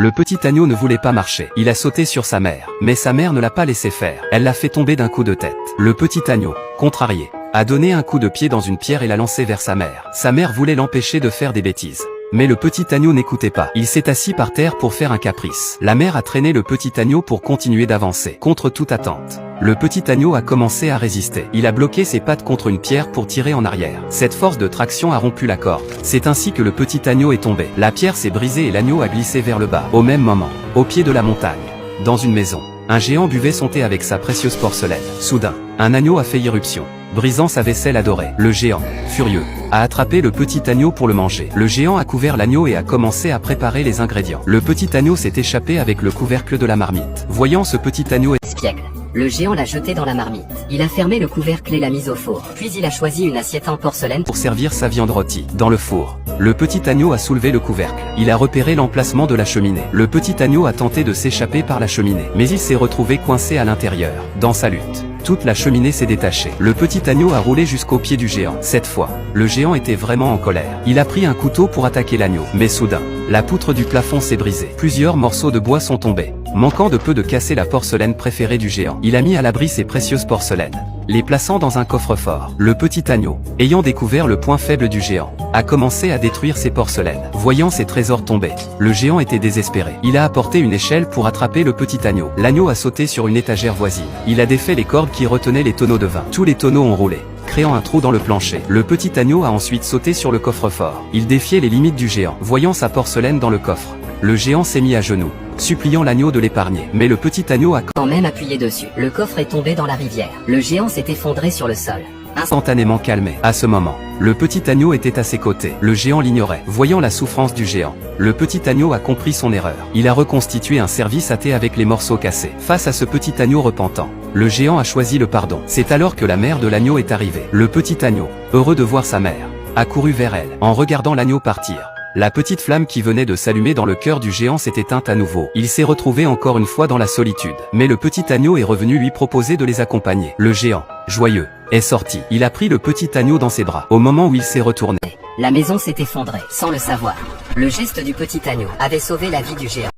Le petit agneau ne voulait pas marcher. Il a sauté sur sa mère. Mais sa mère ne l'a pas laissé faire. Elle l'a fait tomber d'un coup de tête. Le petit agneau, contrarié, a donné un coup de pied dans une pierre et l'a lancé vers sa mère. Sa mère voulait l'empêcher de faire des bêtises. Mais le petit agneau n'écoutait pas. Il s'est assis par terre pour faire un caprice. La mère a traîné le petit agneau pour continuer d'avancer. Contre toute attente, le petit agneau a commencé à résister. Il a bloqué ses pattes contre une pierre pour tirer en arrière. Cette force de traction a rompu la corde. C'est ainsi que le petit agneau est tombé. La pierre s'est brisée et l'agneau a glissé vers le bas. Au même moment, au pied de la montagne, dans une maison, un géant buvait son thé avec sa précieuse porcelaine. Soudain, un agneau a fait irruption, brisant sa vaisselle adorée. Le géant, furieux, a attrapé le petit agneau pour le manger. Le géant a couvert l'agneau et a commencé à préparer les ingrédients. Le petit agneau s'est échappé avec le couvercle de la marmite. Voyant ce petit agneau espiègle, le géant l'a jeté dans la marmite. Il a fermé le couvercle et l'a mise au four. Puis il a choisi une assiette en porcelaine pour servir sa viande rôtie. Dans le four, le petit agneau a soulevé le couvercle. Il a repéré l'emplacement de la cheminée. Le petit agneau a tenté de s'échapper par la cheminée, mais il s'est retrouvé coincé à l'intérieur. Dans sa lutte, toute la cheminée s'est détachée. Le petit agneau a roulé jusqu'au pied du géant. Cette fois, le géant était vraiment en colère. Il a pris un couteau pour attaquer l'agneau. Mais soudain, la poutre du plafond s'est brisée. Plusieurs morceaux de bois sont tombés, manquant de peu de casser la porcelaine préférée du géant. Il a mis à l'abri ses précieuses porcelaines, les plaçant dans un coffre-fort. Le petit agneau, ayant découvert le point faible du géant, a commencé à détruire ses porcelaines. Voyant ses trésors tomber, le géant était désespéré. Il a apporté une échelle pour attraper le petit agneau. L'agneau a sauté sur une étagère voisine. Il a défait les cordes qui retenaient les tonneaux de vin. Tous les tonneaux ont roulé, créant un trou dans le plancher. Le petit agneau a ensuite sauté sur le coffre-fort. Il défiait les limites du géant. Voyant sa porcelaine dans le coffre, le géant s'est mis à genoux, suppliant l'agneau de l'épargner. Mais le petit agneau a quand même appuyé dessus. Le coffre est tombé dans la rivière. Le géant s'est effondré sur le sol, instantanément calmé. À ce moment, le petit agneau était à ses côtés. Le géant l'ignorait. Voyant la souffrance du géant, le petit agneau a compris son erreur. Il a reconstitué un service à thé avec les morceaux cassés. Face à ce petit agneau repentant, le géant a choisi le pardon. C'est alors que la mère de l'agneau est arrivée. Le petit agneau, heureux de voir sa mère, a couru vers elle. En regardant l'agneau partir, la petite flamme qui venait de s'allumer dans le cœur du géant s'est éteinte à nouveau. Il s'est retrouvé encore une fois dans la solitude. Mais le petit agneau est revenu lui proposer de les accompagner. Le géant, joyeux, est sorti. Il a pris le petit agneau dans ses bras. Au moment où il s'est retourné, la maison s'est effondrée, sans le savoir. Le geste du petit agneau avait sauvé la vie du géant.